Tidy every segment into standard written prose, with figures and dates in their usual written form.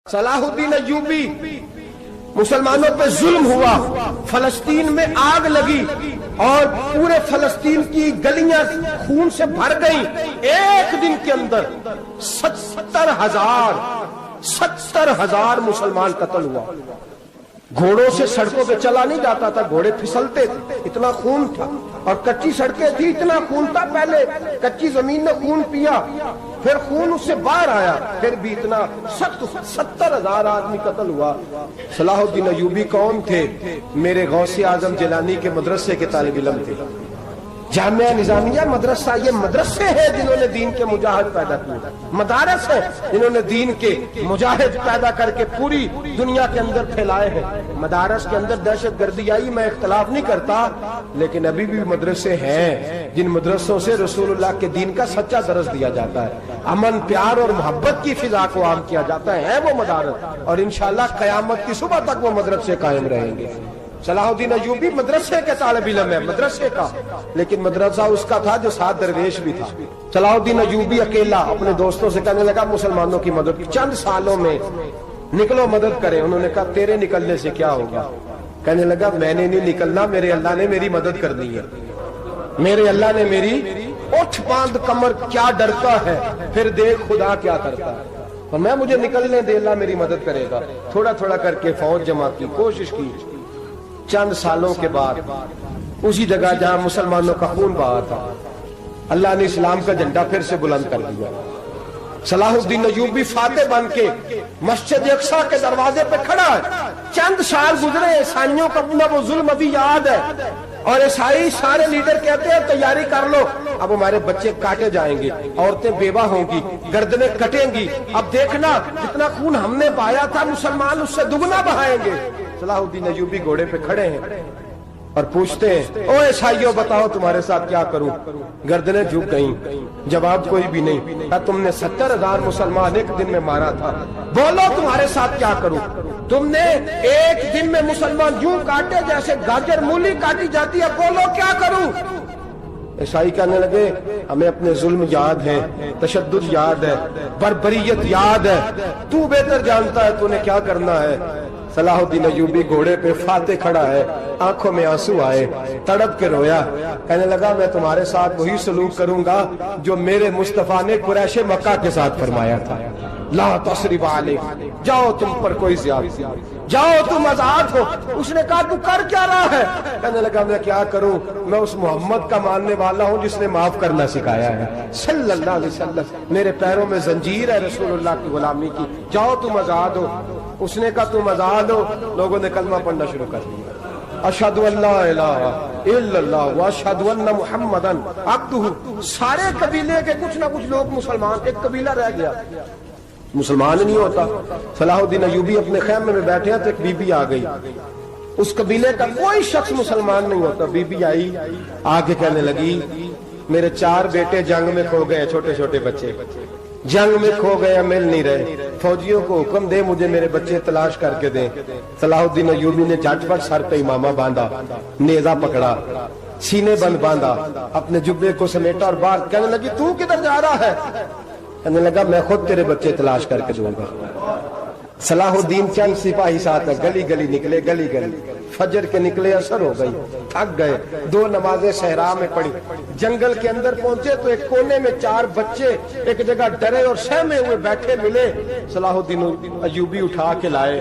صلاح الدین ایوبی مسلمانوں پہ ظلم ہوا، فلسطین میں آگ لگی اور پورے فلسطین کی گلیاں خون سے بھر گئیں۔ ایک دن کے اندر 70,000 مسلمان قتل ہوا۔ گھوڑوں سے سڑکوں پہ چلا نہیں جاتا تھا، گھوڑے پھسلتے تھے، اتنا خون تھا، اور کچی سڑکیں تھی، اتنا خون تھا۔ پہلے کچی زمین نے خون پیا، پھر خون اس سے باہر آیا، پھر بھی اتنا 70,000 آدمی قتل ہوا۔ صلاح الدین ایوبی کون تھے؟ میرے غوث اعظم جیلانی کے مدرسے کے طالب علم تھے۔ جامعہ نظامیہ مدرسہ، یہ مدرسے ہیں جنہوں نے دین کے مجاہد پیدا کیے، مدارس ہیں جنہوں نے دین کے مجاہد پیدا کر کے پوری دنیا کے اندر پھیلائے ہیں۔ مدارس کے اندر دہشت گردی آئی، میں اختلاف نہیں کرتا، لیکن ابھی بھی مدرسے ہیں جن مدرسوں سے رسول اللہ کے دین کا سچا درس دیا جاتا ہے، امن، پیار اور محبت کی فضا کو عام کیا جاتا ہے وہ مدارس، اور انشاءاللہ قیامت کی صبح تک وہ مدرسے قائم رہیں گے۔ صلاح الدین ایوبی مدرسے کے طالب علم ہے، مدرسے کا، لیکن مدرسہ اس کا تھا جو ساتھ درویش بھی تھا۔ صلاح الدین ایوبی اکیلا اپنے دوستوں سے کہنے لگا مسلمانوں کی مدد، چند سالوں میں نکلو مدد کریں۔ انہوں نے کہا تیرے نکلنے سے کیا ہوگا؟ کہنے لگا میں نے نہیں نکلنا، میرے اللہ نے میری مدد کرنی ہے، میرے اللہ نے میری اٹھ باندھ کمر، کیا ڈرتا ہے پھر دیکھ خدا کیا کرتا ہے، اور میں مجھے نکلنے دے، اللہ میری مدد کرے گا۔ تھوڑا تھوڑا کر کے فوج جمع کی، کوشش کی۔ چند سالوں کے بعد اسی جگہ جہاں مسلمانوں کا خون بہا تھا، اللہ نے اسلام کا جھنڈا پھر سے بلند کر دیا۔ صلاح الدین ایوبی فاتح بن کے مسجد اقصی کے دروازے پہ کھڑا ہے۔ چند سال گزرے، عیسائیوں کا اپنا وہ ظلم ابھی یاد ہے، اور عیسائی سارے لیڈر کہتے ہیں تیاری کر لو، اب ہمارے بچے کاٹے جائیں گے، عورتیں بیوہ ہوں گی، گردنیں کٹیں گی، اب دیکھنا جتنا خون ہم نے بہایا تھا مسلمان اس سے دگنا بہائیں گے۔ صلاح الدین ایوبی گھوڑے پہ کھڑے ہیں اور پوچھتے ہیں او عیسائیوں بتاؤ تمہارے ساتھ کیا کروں؟ گردنیں جھک گئیں، جواب کوئی بھی نہیں۔ تم نے 70,000 مسلمان ایک دن میں مارا تھا، بولو تمہارے ساتھ کیا کروں؟ تم نے ایک دن میں مسلمان یوں کاٹے جیسے گاجر مولی کاٹی جاتی ہے، بولو کیا کروں؟ عیسائی کہنے لگے ہمیں اپنے ظلم یاد ہے، تشدد یاد ہے، بربریت یاد ہے، تو بہتر جانتا ہے تو نے کیا کرنا ہے۔ صلاح الدین ایوبی گھوڑے پہ فاتح کھڑا ہے، آنکھوں میں آنسو آئے، تڑپ کے رویا، کہنے لگا میں تمہارے ساتھ وہی سلوک کروں گا جو میرے مصطفیٰ نے قریش مکہ کے ساتھ فرمایا تھا، لا تصریب علیکم، جاؤ تم پر کوئی زیادتی، جاؤ تم آزاد ہو۔ اس نے کہا تو کر کیا رہا ہے؟ کہنے لگا میں کیا کروں، میں اس محمد کا ماننے والا ہوں جس نے معاف کرنا سکھایا ہے صلی اللہ علیہ وسلم، میرے پیروں میں زنجیر ہے رسول اللہ کی غلامی کی، جاؤ تم آزاد ہو۔ اس نے کہا تم آزاد ہو، لوگوں نے کلمہ پڑھنا شروع کر دیا، اشہد ان لا الہ الا اللہ واشہد ان محمدن عبدہ۔ سارے قبیلے کے کچھ نہ کچھ لوگ مسلمان، ایک قبیلہ رہ گیا مسلمان نہیں ہوتا۔ صلاح الدین ایوبی اپنے خیمے میں بیٹھے ہیں تو ایک بی بی آ گئی، اس قبیلے کا کوئی شخص مسلمان نہیں ہوتا۔ بی بی آئی، آگے کہنے لگی میرے 4 بیٹے جنگ میں کھو گئے، چھوٹے چھوٹے بچے جنگ میں کھو گئے، مل نہیں رہے، فوجیوں کو حکم دے مجھے میرے بچے تلاش کر کے دیں۔ صلاح الدین ایوبی نے جھٹ پٹ سر پہ امامہ باندھا، نیزہ پکڑا، سینے بند باندھا، اپنے جبے کو سمیٹا اور باہر کہنے لگی تو کدھر جا رہا ہے؟ کہنے لگا میں خود تیرے بچے تلاش کر کے دوں گا۔ صلاح الدین چند سپاہی ساتھ گلی گلی نکلے، گلی گلی فجر کے نکلے، اثر ہو گئی، تھک گئے، 2 نمازیں صحرا میں پڑھی، جنگل کے اندر پہنچے تو ایک کونے میں 4 بچے ایک جگہ ڈرے اور سہمے ہوئے بیٹھے ملے۔ صلاح الدین ایوبی اٹھا کے لائے،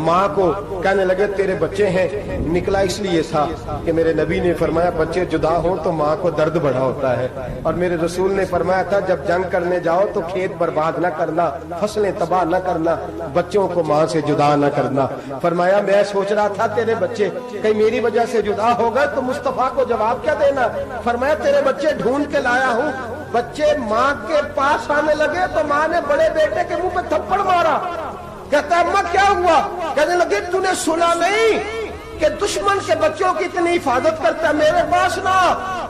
ماں کو کہنے لگے تیرے بچے ہیں، نکلا اس لیے تھا کہ میرے نبی نے فرمایا بچے جدا ہوں تو ماں کو درد بڑا ہوتا ہے، اور میرے رسول نے فرمایا تھا جب جنگ کرنے جاؤ تو کھیت برباد نہ کرنا، فصلیں تباہ نہ کرنا، بچوں کو ماں سے جدا نہ کرنا۔ فرمایا میں سوچ رہا تھا تیرے بچے کہیں میری وجہ سے جدا ہو گئے تو مصطفیٰ کو جواب کیا دینا؟ فرمایا تیرے بچے ڈھونڈ کے لایا ہوں۔ بچے ماں کے پاس آنے لگے تو ماں نے بڑے بیٹے کے منہ پہ تھپڑ مارا، کہتا اماں کیا ہوا؟ کہنے لگے تو نے سنا نہیں کہ دشمن کے بچوں کی اتنی حفاظت کرتا ہے، میرے پاس نہ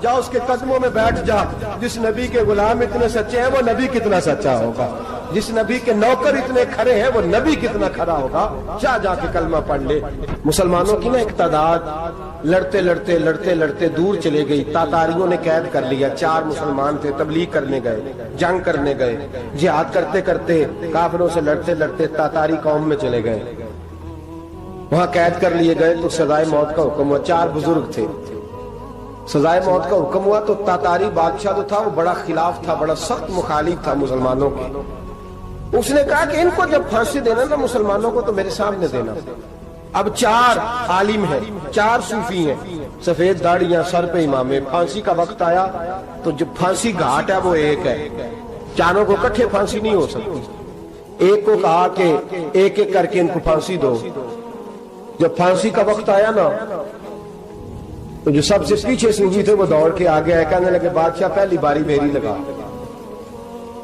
جا، اس کے قدموں میں بیٹھ جا، جس نبی کے غلام اتنے سچے ہیں وہ نبی کتنا سچا ہوگا۔ جس نبی کے نوکر اتنے کھڑے ہیں وہ نبی کتنا کھڑا ہوگا؟ جا کے کلمہ پڑھ لے۔ مسلمانوں کی نا ایک تعداد لڑتے لڑتے دور چلے گئی، تاتاریوں نے قید کر لیا۔ 4 مسلمان تھے، تبلیغ کرنے گئے، جنگ کرنے گئے، جہاد کرتے کرتے کافروں سے لڑتے لڑتے تاتاری قوم میں چلے گئے، وہاں قید کر لیے گئے تو سزائے موت کا حکم ہوا۔ 4 بزرگ تھے، سزائے موت کا حکم ہوا تو تاتاری بادشاہ جو تھا وہ بڑا خلاف تھا، بڑا سخت مخالف تھا مسلمانوں کے۔ اس نے کہا کہ ان کو جب پھانسی دینا نا مسلمانوں کو تو میرے سامنے دینا۔ اب 4 عالم ہیں، 4 صوفی ہیں، سفید داڑیاں، سر پہ امامے۔ پھانسی کا وقت آیا تو جو پھانسی گھاٹ ہے وہ ایک ہے، چاروں کو کٹھے پھانسی نہیں ہو سکتی۔ ایک کو کہا کہ ایک ایک کر کے ان کو پھانسی دو۔ جب پھانسی کا وقت آیا نا تو جو سب سے پیچھے صوفی تھے وہ دوڑ کے آگے آئے، کہنے لگے بادشاہ پہلی باری میری لگا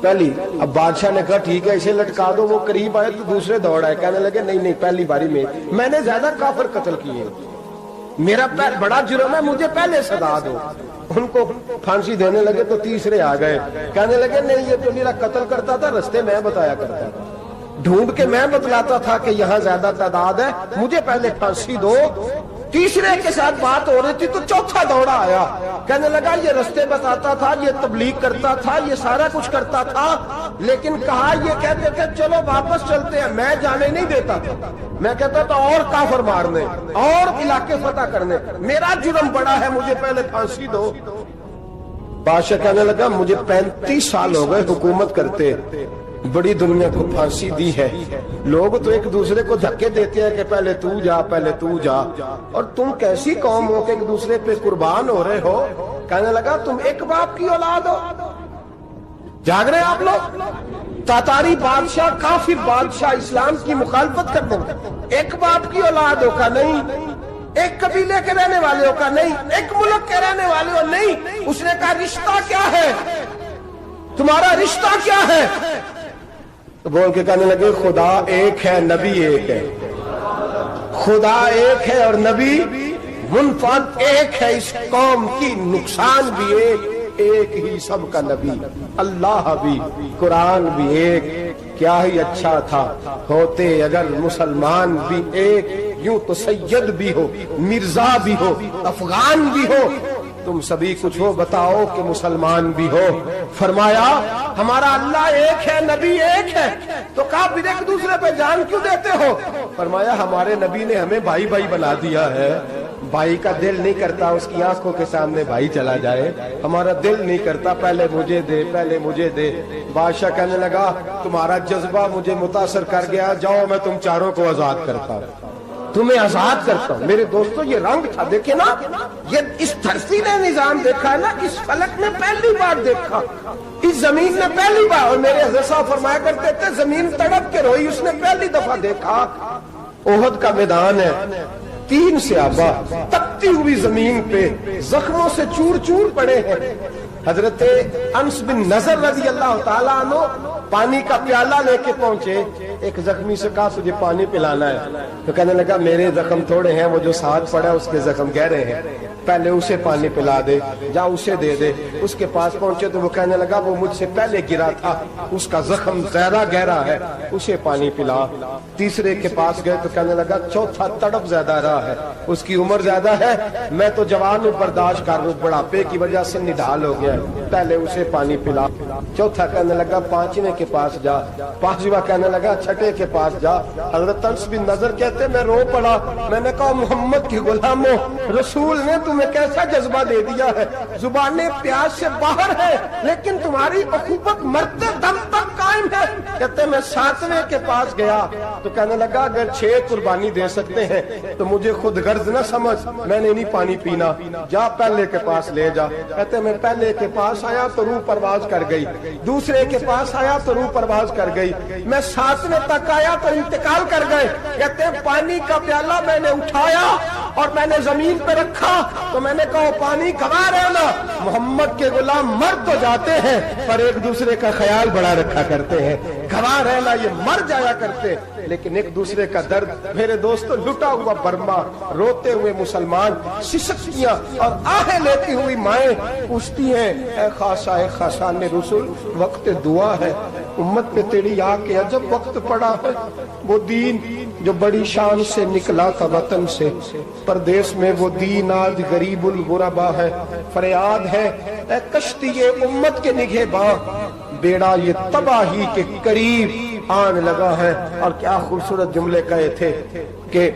پہلی۔ اب بادشاہ نے کہا ٹھیک ہے اسے لٹکا دو۔ وہ قریب آئے تو دوسرے دوڑ آئے، کہنے لگے نہیں پہلی باری میں نے زیادہ کافر قتل کیے، میرا بڑا جرم ہے، مجھے پہلے سزا دو۔ ان کو پھانسی دینے لگے تو تیسرے آ گئے، کہنے لگے نہیں یہ تو میرا قتل کرتا تھا، رستے میں بتایا کرتا تھا، ڈھونڈ کے میں بتلاتا تھا کہ یہاں زیادہ تعداد ہے، مجھے پہلے پھانسی دو۔ تیسرے کے ساتھ بات ہو رہی تھی تو چوتھا دوڑا آیا، کہنے لگا یہ رستے بتاتا تھا، یہ تبلیغ کرتا تھا، یہ سارا کچھ کرتا تھا، لیکن کہا یہ کہتے تھے چلو واپس چلتے ہیں، میں جانے نہیں دیتا تھا، میں کہتا تھا اور کافر مارنے اور علاقے فتح کرنے، میرا جرم بڑا ہے، مجھے پہلے پھانسی دو۔ بادشاہ کہنے لگا مجھے 35 سال ہو گئے حکومت کرتے، بڑی دنیا کو پھانسی دی ہے، لوگ تو ایک دوسرے کو دھکے دیتے ہیں کہ پہلے تو جا پہلے تو جا، اور تم کیسی قوم ہو کہ ایک دوسرے پہ قربان ہو رہے ہو؟ کہنے لگا تم ایک باپ کی اولاد ہو، جاگ رہے آپ لوگ؟ تاتاری بادشاہ، کافر بادشاہ، اسلام کی مخالفت کرتے ہیں، ایک باپ کی اولاد ہو کا نہیں، ایک قبیلے کے رہنے والے ہو کا نہیں، ایک ملک کے رہنے والے ہو نہیں۔ اس نے کہا رشتہ کیا ہے تمہارا، رشتہ کیا ہے؟ تو بول کے کہنے لگے خدا ایک ہے، نبی ایک ہے، خدا ایک ہے اور نبی منفرد ایک ہے، اس قوم کی نقصان بھی ایک ہی سب کا نبی، اللہ بھی، قرآن بھی ایک، کیا ہی اچھا تھا ہوتے اگر مسلمان بھی ایک، یوں تو سید بھی ہو، مرزا بھی ہو، افغان بھی ہو، تم سبھی کچھ ہو، بتاؤ کہ مسلمان بھی ہو۔ فرمایا ہمارا اللہ ایک ہے، نبی ایک ہے، تو کہا پھر ایک دوسرے پہ جان کیوں دیتے ہو؟ فرمایا ہمارے نبی نے ہمیں بھائی بھائی بنا دیا ہے، بھائی کا دل نہیں کرتا اس کی آنکھوں کے سامنے بھائی چلا جائے، ہمارا دل نہیں کرتا پہلے مجھے دے پہلے مجھے دے۔ بادشاہ کہنے لگا تمہارا جذبہ مجھے متاثر کر گیا، جاؤ میں تم چاروں کو آزاد کرتا ہوں، تمہیں آزاد کرتا ہوں۔ میرے دوستو یہ رنگ تھا، دیکھیں نا، یہ اس دھرتی نے نظام دیکھا ہے نا، اس فلک نے پہلی بار دیکھا، اس زمین نے پہلی بار، اور میرے حضرت صاحب فرمایا کرتے تھے زمین تڑپ کے روئی، اس نے پہلی دفعہ دیکھا۔ احد کا میدان ہے، 3 صحابہ تپتی ہوئی زمین پہ زخموں سے چور چور پڑے ہیں۔ حضرت انس بن نضر رضی اللہ تعالیٰ عنہ پانی کا پیالہ لے کے پہنچے، ایک زخمی سے کہا تجھے پانی پلانا ہے، تو کہنے لگا میرے زخم تھوڑے ہیں، وہ جو ساتھ پڑا اس کے زخم گہرے ہیں، پہلے اسے پانی پلا دے، جا اسے دے دے۔ اس کے پاس پہنچے تو وہ کہنے لگا وہ مجھ سے پہلے گرا تھا، اس کا زخم زیادہ گہرا ہے، اسے پانی پلا۔ تیسرے کے پاس گئے تو کہنے لگا چوتھا تڑپ زیادہ رہا ہے، اس کی عمر زیادہ ہے، میں تو جوان ہوں برداشت کر لوں، بڑھاپے کی وجہ سے نڈھال ہو گیا ہے، پہلے اسے پانی پلا۔ چوتھا کہنے لگا 5ویں کے پاس جا، 5واں کہنے لگا 6 کے پاس جا۔ حضرت انس بن نضر کہتے میں رو پڑا، میں نے کہا محمد کے غلاموں، رسول نے تمہیں کیسا جذبہ دے دیا ہے، زبانیں پیاس سے باہر ہے لیکن تمہاری اخوت مرتے دم تک قائم ہے۔ کہتے میں 7ویں کے پاس گیا تو کہنے لگا اگر 6 قربانی دے سکتے ہیں تو مجھے خود غرض نہ سمجھ، میں نے نہیں پانی پینا، جا پہلے کے پاس لے جا۔ کہتے میں پہلے کے پاس آیا تو روح پرواز کر گئی، دوسرے کے پاس آیا تو روح پرواز کر گئی، میں 7ویں تک آیا تو انتقال کر گئے۔ کہتے ہیں پانی کا پیالہ میں نے اٹھایا اور میں نے زمین پہ رکھا تو میں نے کہا پانی گھما رہنا، محمد کے غلام مر تو جاتے ہیں پر ایک دوسرے کا خیال بڑا رکھا کرتے ہیں، گھما رہنا یہ مر جایا کرتے لیکن ایک دوسرے کا درد۔ میرے دوستو لٹا ہوا برما، روتے ہوئے مسلمان، سسکیاں اور آہیں لیتی ہوئی مائیں پوچھتی ہیں اے خاصا اے خاصان رسول، وقت دعا ہے، امت پہ تیری آ کے عجب وقت پڑا ہے، وہ دین جو بڑی شان سے نکلا تھا وطن سے، پردیس میں وہ دین آج غریب الغربا ہے، فریاد ہے اے کشتی امت کے نگہباں، بیڑا یہ تباہی کے قریب آن لگا ہے۔ اور کیا خوبصورت جملے کہے تھے کہ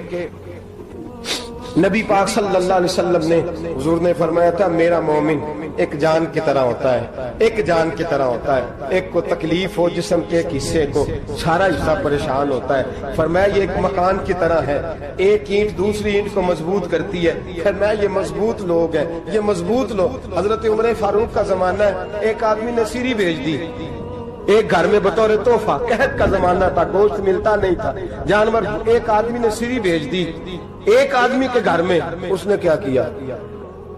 نبی پاک صلی اللہ علیہ وسلم نے، حضور نے فرمایا تھا میرا مومن ایک جان کی طرح ہوتا ہے، ایک جان کی طرح ہوتا ہے، ایک کو تکلیف ہو جسم کے ایک حصے کو سارا حصہ پریشان ہوتا ہے، فرمایا یہ ایک مکان کی طرح ہے، ایک اینٹ دوسری اینٹ کو مضبوط کرتی ہے، فرمایا یہ مضبوط لوگ ہیں، یہ مضبوط لوگ۔ حضرت عمر فاروق کا زمانہ ہے، ایک آدمی نے سیری بھیج دی ایک گھر میں بطور تحفہ، قحط کا زمانہ تھا، گوشت ملتا نہیں تھا، جانور، ایک آدمی نے سیری بھیج دی ایک آدمی کے گھر میں۔ اس نے کیا کیا؟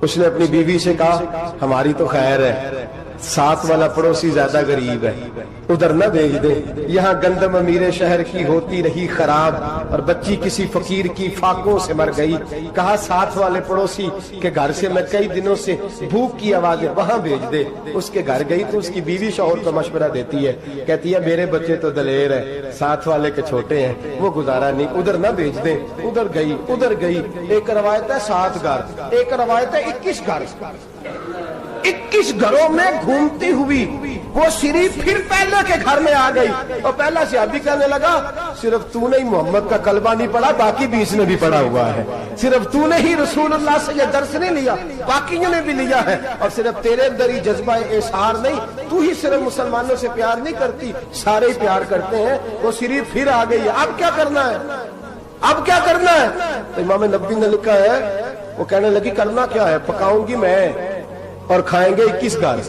اس نے اپنی بیوی سے کہا ہماری تو خیر ہے، ساتھ والا پڑوسی زیادہ غریب ہے، ادھر نہ بھیج دے، یہاں گندم امیر شہر کی ہوتی رہی خراب اور بچی کسی فقیر کی فاقوں سے مر گئی، کہا ساتھ والے پڑوسی کے گھر سے میں کئی دنوں سے بھوک کی آوازیں وہاں بھیج دے۔ اس کے گھر گئی تو اس کی بیوی شوہر کو مشورہ دیتی ہے، کہتی ہے میرے بچے تو دلیر ہے، ساتھ والے کے چھوٹے ہیں، وہ گزارا نہیں، ادھر نہ بھیج دے۔ ادھر گئی، ایک روایت ہے 7 گھر، ایک روایت ہے 21 گھر، 21 گھروں میں گھومتی ہوئی وہ سری پھر پہلے کے گھر میں آ گئی، اور پہلا صحابی کہنے لگا صرف تو نے محمد کا کلمہ نہیں پڑھا، باقی 20 نے بھی پڑھا ہوا ہے، صرف تو نے ہی رسول اللہ سے یہ درس نہیں لیا، باقیوں نے بھی لیا ہے، اور صرف تیرے اندر ہی جذبہ احسار نہیں، تو ہی صرف مسلمانوں سے پیار نہیں کرتی، سارے ہی پیار کرتے ہیں۔ وہ سری پھر آ گئی ہے، اب کیا کرنا ہے؟ اب کیا کرنا ہے؟ تو امام نبوی نے لکھا ہے، وہ کہنے لگی کرنا کیا ہے؟ پکاؤں گی میں اور کھائیں گے 21 گھر،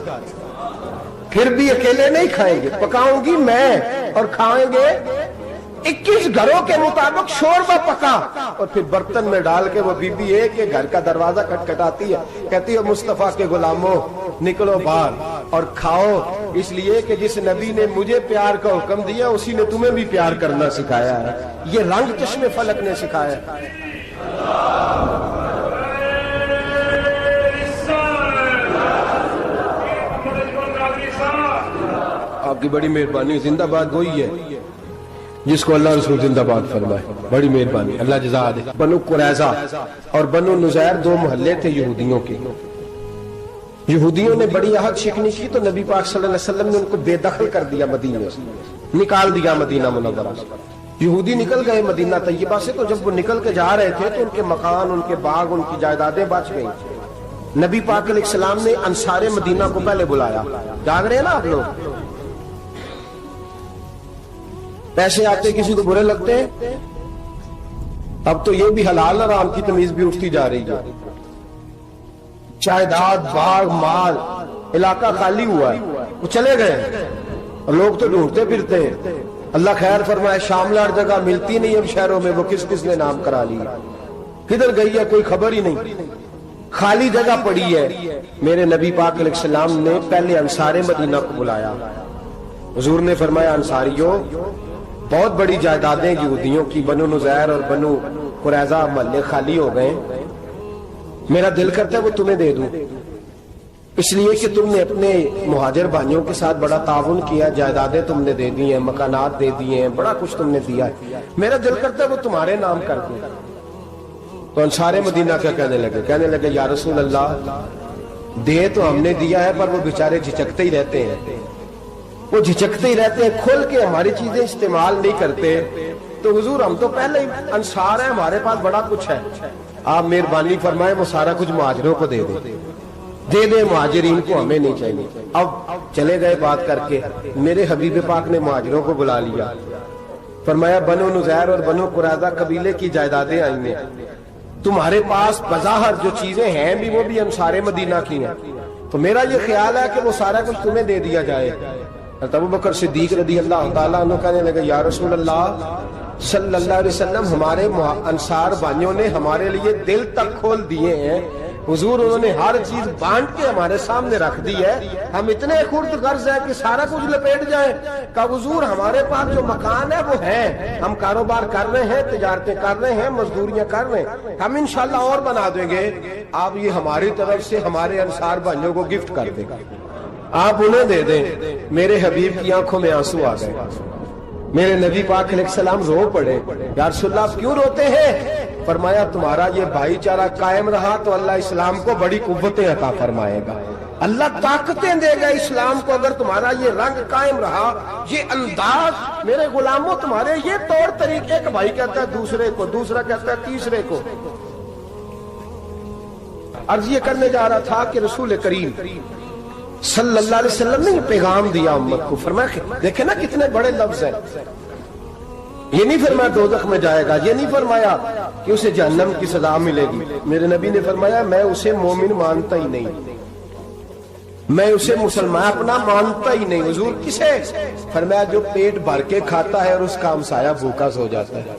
پھر بھی اکیلے نہیں کھائیں گے، پکاؤں گی میں اور کھائیں گے 21 گھروں کے مطابق شوربہ پکا، اور پھر برتن میں ڈال کے وہ بی بی ایک کے گھر کا دروازہ کھٹکھٹاتی ہے، کہتی ہے مصطفیٰ کے غلاموں نکلو باہر اور کھاؤ، اس لیے کہ جس نبی نے مجھے پیار کا حکم دیا اسی نے تمہیں بھی پیار کرنا سکھایا ہے، یہ رنگ چشم فلک نے سکھایا ہے۔ آپ کی بڑی مہربانی، زندہ باد وہی ہے جس کو اللہ رسول زندہ باد فرمائے، بڑی مہربانی، اللہ جزا دے۔ بنو قریظہ اور بنو نذیر 2 محلے تھے یہودیوں کے، یہودیوں نے بڑی عہد شکنی کی تو نبی پاک صلی اللہ علیہ وسلم نے ان کو بے دخل کر دیا، مدینہ سے نکال دیا، مدینہ منورہ سے۔ یہودی نکل گئے مدینہ طیبہ سے، تو جب وہ نکل کے جا رہے تھے تو ان کے مکان، ان کے باغ، ان کی جائیدادیں بچ گئیں۔ نبی پاک علیہ السلام نے انصار مدینہ کو پہلے بلایا، جاگ رہے ہیں نا آپ لوگ؟ پیسے آتے کسی کو برے لگتے ہیں، اب تو یہ بھی حلال حرام کی تمیز بھی اٹھتی جا رہی ہے، جائیداد، باغ، مال، علاقہ خالی ہوا ہے، وہ چلے گئے اور لوگ تو ڈھونڈتے پھرتے ہیں۔ اللہ خیر فرمائے، شاملہ جگہ ملتی نہیں اب شہروں میں، وہ کس کس نے نام کرا لی، کدھر گئی ہے کوئی خبر ہی نہیں، خالی جگہ پڑی ہے۔ میرے نبی پاک علیہ السلام نے پہلے انصار مدینہ کو بلایا، حضور نے فرمایا انصاریوں بہت بڑی جائیدادیں یہودیوں کی، بنو نذیر اور بنو قریظہ محلے خالی ہو گئے، میرا دل کرتا ہے وہ تمہیں دے دوں، اس لیے کہ تم نے اپنے مہاجر بھائیوں کے ساتھ بڑا تعاون کیا، جائیدادیں تم نے دے دی ہیں، مکانات دے دیے ہیں، بڑا کچھ تم نے دیا ہے، میرا دل کرتا ہے وہ تمہارے نام کر دوں۔ تو انصار مدینہ کیا کہنے لگے یا رسول اللہ دے تو ہم نے دیا ہے پر وہ بیچارے جھچکتے ہی رہتے ہیں، وہ جھچکتے ہی رہتے ہیں، کھول کے ہماری چیزیں استعمال نہیں کرتے، تو حضور ہم تو پہلے ہی انصار ہیں، ہمارے پاس بڑا کچھ ہے، آپ مہربانی فرمائیں وہ سارا کچھ مہاجروں کو دے دے مہاجرین کو، ہمیں نہیں چاہیے۔ اب چلے گئے بات کر کے، میرے حبیب پاک نے مہاجروں کو بلا لیا، فرمایا بنو نذیر اور بنو قریظہ قبیلے کی جائیدادیں آئی ہیں، تمہارے پاس بظاہر جو چیزیں ہیں بھی وہ بھی انصار مدینہ کی ہیں، تو میرا یہ خیال ہے کہ وہ سارا کچھ تمہیں دے دیا جائے۔ ابو بکر صدیق رضی اللہ تعالیٰ عنہ کہنے لگے یا رسول اللہ صلی اللہ علیہ وسلم ہمارے انصار بھائیوں نے ہمارے لیے دل تک کھول دیے ہیں، حضور انہوں نے ہر چیز بانٹ کے ہمارے سامنے رکھ دی ہے، ہم اتنے خرد غرض ہیں کہ سارا کچھ لپیٹ جائیں، کہ حضور ہمارے پاس جو مکان ہے وہ ہے، ہم کاروبار کر رہے ہیں، تجارتیں کر رہے ہیں، مزدوریاں کر رہے ہیں، ہم انشاءاللہ اور بنا دیں گے، آپ یہ ہماری طرف سے ہمارے انصار بھائیوں کو گفٹ کر دیں گا۔ آپ انہیں دے دیں. میرے حبیب کی آنکھوں میں آنسو آ گئے. میرے نبی پاک علیہ السلام رو پڑے. یا رسول اللہ آپ کیوں روتے ہیں؟ فرمایا تمہارا یہ بھائی چارہ قائم رہا تو اللہ اسلام کو بڑی قوتیں عطا فرمائے گا. اللہ طاقتیں دے گا اسلام کو اگر تمہارا یہ رنگ قائم رہا، یہ انداز. میرے غلاموں تمہارے یہ طور طریقے، ایک بھائی کہتا ہے دوسرے کو، دوسرا کہتا ہے تیسرے کو. عرض یہ کرنے جا رہا تھا کہ رسول کریم صلی اللہ علیہ وسلم نے یہ پیغام دیا امت کو. فرمایا دیکھیں نا کتنے بڑے لفظ ہیں. یہ نہیں فرمایا دوزخ میں جائے گا، یہ نہیں فرمایا کہ اسے جہنم کی سزا ملے گی. میرے نبی نے فرمایا میں اسے مومن مانتا ہی نہیں، میں اسے مسلمان اپنا مانتا ہی نہیں. حضور کسے؟ فرمایا جو پیٹ بھر کے کھاتا ہے اور اس کا ہمسایہ بھوکا سو جاتا ہے.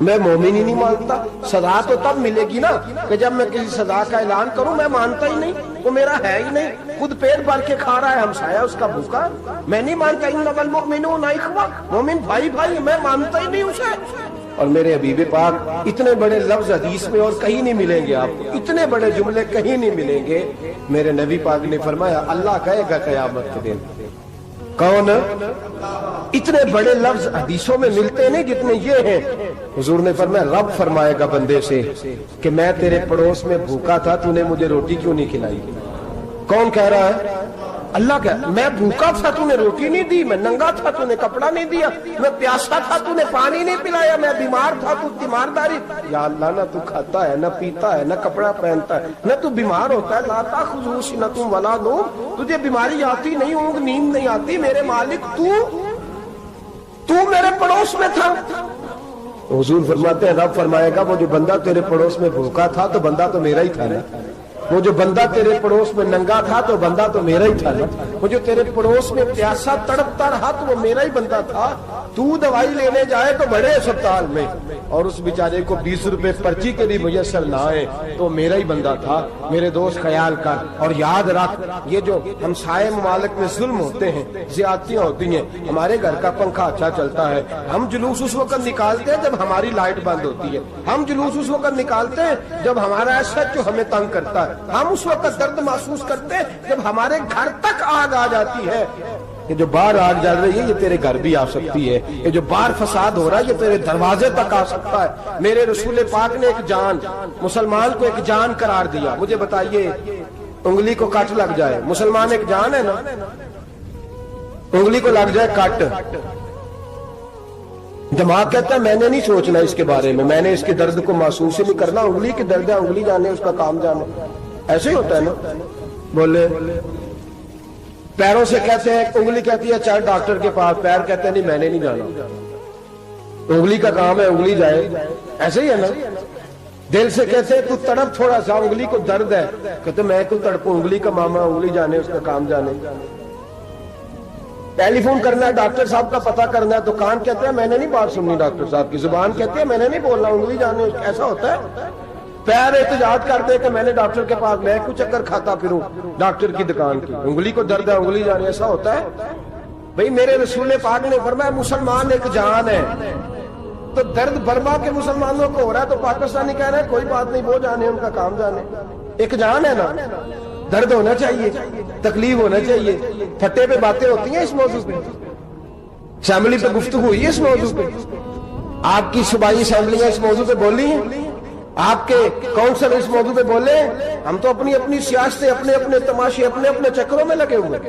میں مومن ہی نہیں مانتا. سزا تو تب ملے گی نا کہ جب میں کسی سزا کا اعلان کروں. میں مانتا ہی نہیں، وہ میرا ہے ہی نہیں. خود پیٹ بھر کے کھا رہا ہے، ہمسایہ اس کا بھوکا. میں نہیں مانتا. انما المؤمنون اخوہ، مومن بھائی بھائی. میں مانتا ہی نہیں اسے. اور میرے حبیب پاک اتنے بڑے لفظ حدیث میں اور کہیں نہیں ملیں گے آپ کو، اتنے بڑے جملے کہیں نہیں ملیں گے. میرے نبی پاک نے فرمایا اللہ کہے گا قیامت کے دن. کون؟ اتنے بڑے لفظ حدیثوں میں ملتے نہیں جتنے یہ ہیں. حضور نے فرمایا رب فرمائے گا بندے سے کہ میں تیرے پڑوس میں بھوکا تھا، تو نے مجھے روٹی کیوں نہیں کھلائی؟ کون کہہ رہا ہے؟ اللہ کہ میں بھوکا تھا تو نے روٹی نہیں دی، میں ننگا تھا تو نے کپڑا نہیں دیا، میں پیاسا تھا تو نے پانی نہیں پلایا، میں بیمار تھا تو تیمارداری. یا اللہ نہ تو کھاتا ہے، نہ پیتا ہے، نہ کپڑا پہنتا ہے، نہ تو بیمار ہوتا ہے. لا تاخذہ سنۃ ولا نوم، تجھے بیماری آتی نہیں، اونگ نیند نہیں آتی. میرے مالک تو میرے پڑوس میں تھا. حضور فرماتے ہیں رب فرمائے گا وہ جو بندہ تیرے پڑوس میں بھوکا تھا تو بندہ تو میرا ہی تھا نا. وہ جو بندہ تیرے پڑوس میں ننگا تھا تو بندہ تو میرا ہی تھا نا. وہ جو تیرے پڑوس میں پیاسا تڑپتا رہا تو وہ میرا ہی بندہ تھا. تو دوائی لینے جائے تو بڑے اسپتال میں اور اس بیچارے کو 20 روپے پرچی کے لیے میسر نہ آئے تو میرا ہی بندہ تھا. میرے دوست خیال کر اور یاد رکھ، یہ جو ہمسائے ممالک میں ظلم ہوتے ہیں، زیادتیاں ہوتی ہیں. ہمارے گھر کا پنکھا اچھا چلتا ہے، ہم جلوس اس وقت نکالتے ہیں جب ہماری لائٹ بند ہوتی ہے. ہم جلوس اس وقت نکالتے ہیں جب ہمارا ایسا جو ہمیں تنگ کرتا ہے. ہم اس وقت درد محسوس کرتے ہیں جب ہمارے گھر تک آگ آ جاتی ہے. یہ جو باہر آگ جل رہی ہے یہ تیرے گھر بھی آ سکتی ہے. یہ جو باہر فساد ہو رہا ہے یہ تیرے دروازے تک آ سکتا ہے. میرے رسول پاک نے ایک جان، مسلمان کو ایک جان قرار دیا. مجھے بتائیے انگلی کو کٹ لگ جائے، مسلمان ایک جان ہے نا. انگلی کو لگ جائے کٹ، دماغ کہتا ہے میں نے نہیں سوچنا اس کے بارے میں نے اس کے درد کو محسوس ہی نہیں کرنا. انگلی کے درد ہے، انگلی جانے اس کا کام جانے. ایسے ہی ہوتا ہے نا. بولے پیروں سے کہتے ہیں، انگلی کہتی ہے چل ڈاکٹر کے پاس، پیر کہتے ہیں نہیں میں نے نہیں جانا. انگلی کا کام ہے انگلی جائے. ایسے ہی ہے نا. دل سے کہتے ہیں تو تڑپ تھوڑا سا، انگلی کو درد ہے، کہتے میں تو تڑپوں، انگلی کا ماما، انگلی جانے اس کا کام جانے. ٹیلی فون کرنا ہے ڈاکٹر صاحب کا پتہ کرنا ہے تو کان کہتے ہیں میں نے نہیں بات سننی ڈاکٹر صاحب کی، زبان کہتے ہیں میں نے نہیں بولنا، انگلی جانے. ایسا ہوتا ہے. پیر احتجاج کرتے کہ میں نے ڈاکٹر کے پاس، میں کچھ چکر کھاتا پھروں ڈاکٹر کی دکان کی. انگلی کو درد ہے انگلی جانے. ایسا ہوتا ہے بھئی. میرے رسول پاک نے فرمایا مسلمان ایک جان ہے. تو درد برما کے مسلمانوں کو ہو رہا ہے تو پاکستانی کہہ رہے ہیں کوئی بات نہیں، وہ جانے ان کا کام جانے. ایک جان ہے نا. درد ہونا چاہیے، تکلیف ہونا چاہیے. پھٹے پہ باتیں ہوتی ہیں اس موضوع پہ، اسمبلی پہ گفتگو ہوئی ہے اس موضوع پہ. آپ کی صوبائی اسمبلیاں اس موضوع پہ بولی ہیں، آپ کے کونسل اس موضوع پہ بولے. ہم تو اپنی اپنی سیاستیں، اپنے اپنے تماشے، اپنے اپنے چکروں میں لگے ہوئے.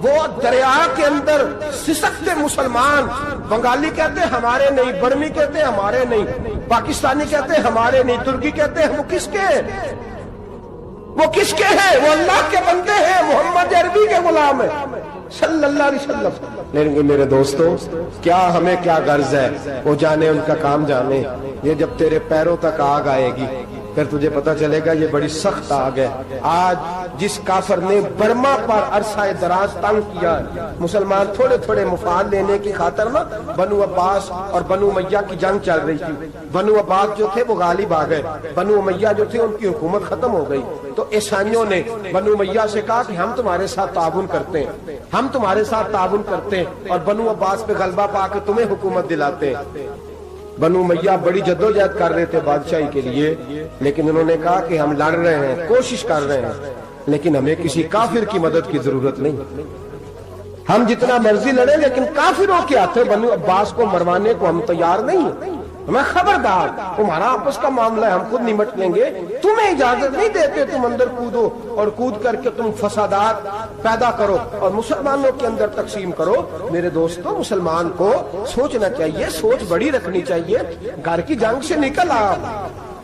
وہ دریا کے اندر سسکتے مسلمان، بنگالی کہتے ہیں ہمارے نہیں، برمی کہتے ہیں ہمارے نہیں، پاکستانی کہتے ہیں ہمارے نہیں، ترکی کہتے ہیں وہ کس کے ہیں؟ وہ کس کے ہیں؟ وہ اللہ کے بندے ہیں، محمد عربی کے غلام ہیں صلی اللہ علیہ وسلم. لیکن میرے دوستوں کیا ہمیں کیا غرض ہے؟ وہ جانے ان کا کام جانے. یہ جب تیرے پیروں تک آگ آئے گی پھر تجھے پتہ چلے گا یہ بڑی سخت آگ ہے. آج جس کافر نے برما پر عرصہ دراز تنگ کیا، مسلمان تھوڑے تھوڑے مفاد لینے کی خاطر نا، بنو عباس اور بنو امیہ کی جنگ چل رہی تھی. بنو عباس جو تھے وہ غالب آ گئے، بنو امیہ جو تھے ان کی حکومت ختم ہو گئی. تو عیسائیوں نے بنو امیہ سے کہا کہ ہم تمہارے ساتھ تعاون کرتے ہیں، ہم تمہارے ساتھ تعاون کرتے ہیں اور بنو عباس پہ غلبہ پا کے تمہیں حکومت دلاتے ہیں. بنو امیہ بڑی جدوجہد کر رہے تھے بادشاہی کے لیے، لیکن انہوں نے کہا کہ ہم لڑ رہے ہیں، کوشش کر رہے ہیں. لیکن ہمیں کسی کافر کی مدد کی ضرورت نہیں. ہم جتنا مرضی لڑیں لیکن کافروں کے ہاتھوں بنو عباس کو مروانے کو ہم تیار نہیں ہیں. ہمیں خبردار، تمہارا آپس کا معاملہ ہے، ہم خود نمٹ لیں گے. تمہیں اجازت نہیں دیتے تم اندر کودو اور کود کر کے تم فسادات پیدا کرو اور مسلمانوں کے اندر تقسیم کرو. میرے دوستو، مسلمان کو سوچنا چاہیے، سوچ بڑی رکھنی چاہیے. گھر کی جنگ سے نکل آ،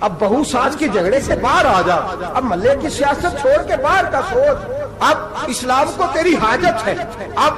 اب بہو ساس کے جھگڑے سے باہر آ جا، اب محلے کی سیاست چھوڑ کے باہر کا سوچ. اب اسلام کو تیری حاجت ہے. اب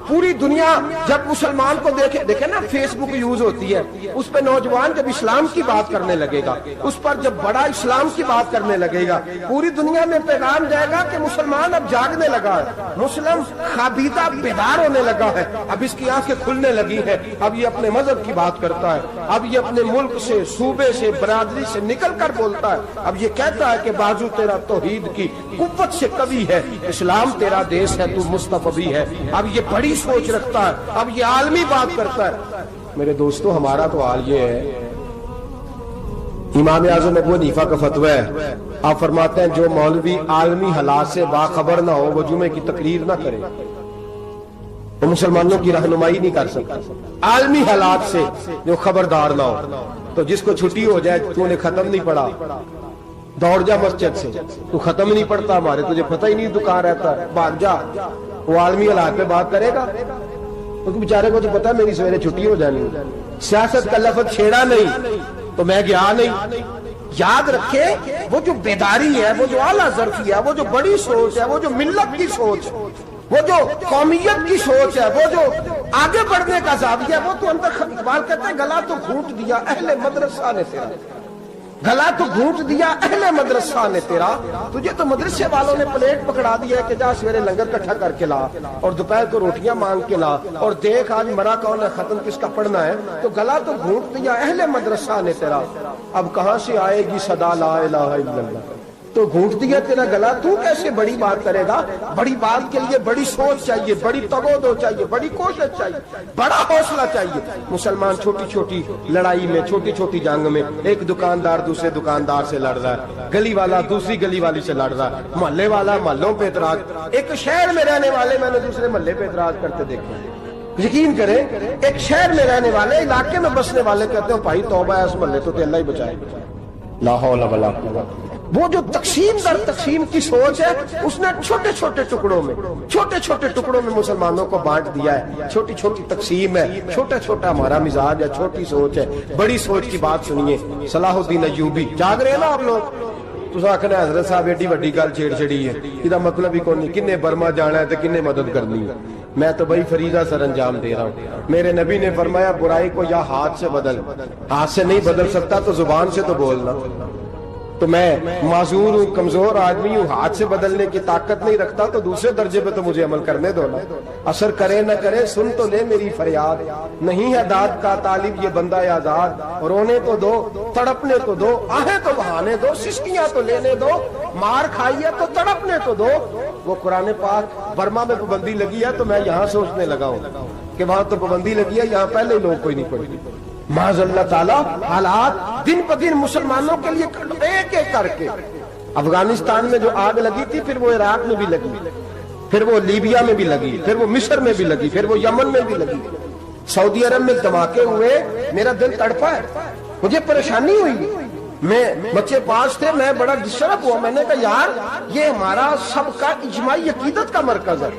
پوری دنیا جب مسلمان کو دیکھے نا، فیس بک یوز ہوتی ہے، اس پہ نوجوان جب اسلام کی بات کرنے لگے گا، اس پر جب بڑا اسلام کی بات کرنے لگے گا، پوری دنیا میں پیغام جائے گا کہ مسلمان اب جاگنے لگا ہے، مسلم خوابیدہ بیدار ہونے لگا ہے، اب اس کی آنکھیں کھلنے لگی ہے، اب یہ اپنے مذہب کی بات کرتا ہے، اب یہ اپنے ملک سے، صوبے سے، برادری سے نکل کر بولتا ہے. اب یہ کہتا ہے کہ بازو تیرا توحید کی قوت سے قوی ہے، اسلام تیرا دیش ہے، تو مصطفی ہے. اب یہ بڑی سوچ رکھتا ہے، اب یہ عالمی بات کرتا ہے. میرے دوستو، ہمارا تو حال یہ ہے. امام اعظم ابو حنیفہ کا فتویٰ ہے، آپ فرماتے ہیں جو مولوی عالمی حالات سے باخبر نہ ہو وہ جمعے کی تقریر نہ کرے، وہ مسلمانوں کی رہنمائی نہیں کر سکتا. عالمی حالات سے جو خبردار نہ ہو، تو جس کو چھٹی ہو جائے تو نے ختم نہیں پڑھا، دوڑ جا مسجد سے، تو ختم نہیں پڑتا ہمارے، تجھے پتہ ہی نہیں دکان رہتا، بھاگ جا. وہ عالمی حالات پہ بات کرے گا، کیونکہ بیچارے کو تو پتا ہے میری سویرے چھٹی ہو جانی. سیاست کا لفظ چھیڑا نہیں تو میں گیا نہیں. یاد رکھے، وہ جو بیداری ہے، وہ جو اعلیٰ ظرفی ہے، وہ جو بڑی سوچ ہے، وہ جو ملت کی سوچ، وہ جو قومیت کی سوچ ہے، وہ جو آگے بڑھنے کا زاویہ ہے، وہ تو اندر اقبال کہتے ہیں گلا تو گھونٹ دیا اہل مدرسہ نے تیرا، گلا تو گھونٹ دیا اہل مدرسہ نے تیرا. تجھے تو مدرسے والوں نے پلیٹ پکڑا دیا ہے کہ جا سویرے لنگر کٹھا کر کے لا اور دوپہر کو روٹیاں مانگ کے لا اور دیکھ آج مرا کون ہے، ختم کس کا پڑھنا ہے. تو گلا تو گھونٹ دیا اہل مدرسہ نے تیرا، اب کہاں سے آئے گی صدا لا الہ الا اللہ. تو گھونٹ دیا تیرا گلا، تو کیسے بڑی بات کرے گا؟ بڑی بات کے لیے بڑی سوچ چاہیے، بڑی تگودو چاہیے، بڑی کوشش چاہیے، بڑا حوصلہ چاہیے. مسلمان چھوٹی چھوٹی لڑائی میں، چھوٹی چھوٹی جنگ میں، ایک دکاندار دوسرے دکاندار سے لڑ رہا ہے، گلی والا دوسری گلی والی سے لڑ رہا ہے، محلے والا محلوں پہ اعتراض. ایک شہر میں رہنے والے میں نے دوسرے محلے پہ اعتراض کرتے دیکھا. یقین کریں، ایک شہر میں رہنے والے، علاقے میں بسنے والے کہتے ہیں بھائی توبہ ہے اس محلے تو اللہ ہی بچائے. لا حول ولا قوت. وہ جو تقسیم در تقسیم کی سوچ ہے، اس نے چھوٹے چھوٹے ٹکڑوں میں مسلمانوں کو بانٹ دیا ہے. چھوٹی چھوٹی تقسیم ہے، چھوٹا چھوٹا ہمارا مزاج ہے، چھوٹی سوچ ہے. بڑی سوچ کی بات سنیے. صلاح الدین ایوبی، جاگ رہے ہیں نا آپ لوگ؟ تو آخنا حضرت صاحب ایڈی وڈی گل چھیڑ چھڑی ہے، یہ مطلب ہی کون نہیں، کنے برما جانا ہے تو کنے مدد کرنی ہے. میں تو بھائی فریضہ سر انجام دے رہا ہوں. میرے نبی نے فرمایا برائی کو یا ہاتھ سے بدل، ہاتھ سے نہیں بدل سکتا تو زبان سے تو بولنا. تو میں معذور ہوں، کمزور آدمی ہوں، ہاتھ سے بدلنے کی طاقت نہیں رکھتا، تو دوسرے درجے پہ تو مجھے عمل کرنے دو نا. اثر کرے نہ کرے سن تو لے میری فریاد، نہیں ہے داد کا طالب یہ بندہ آزاد. رونے تو دو، تڑپنے تو دو، آہیں تو بہانے دو، سسکیاں تو لینے دو، مار کھائیے تو تڑپنے تو دو. وہ قرآن پاک برما میں پابندی لگی ہے تو میں یہاں سوچنے لگا ہوں کہ وہاں تو پابندی لگی ہے، یہاں پہلے ہی لوگ کوئی نہیں پڑھی. معاذ اللہ تعالیٰ حالات دن پہ دن مسلمانوں کے لیے ایک ایک کر کے. افغانستان میں جو آگ لگی تھی، پھر وہ عراق میں بھی لگی، پھر وہ لیبیا میں بھی لگی، پھر وہ مصر میں بھی لگی، پھر وہ یمن میں بھی لگی، سعودی عرب میں دھماکے ہوئے. میرا دل تڑپا ہے، مجھے پریشانی ہوئی. میں بچے پاس تھے، میں بڑا ڈسٹرب ہوا. میں نے کہا یار یہ ہمارا سب کا اجماعی عقیدت کا مرکز ہے.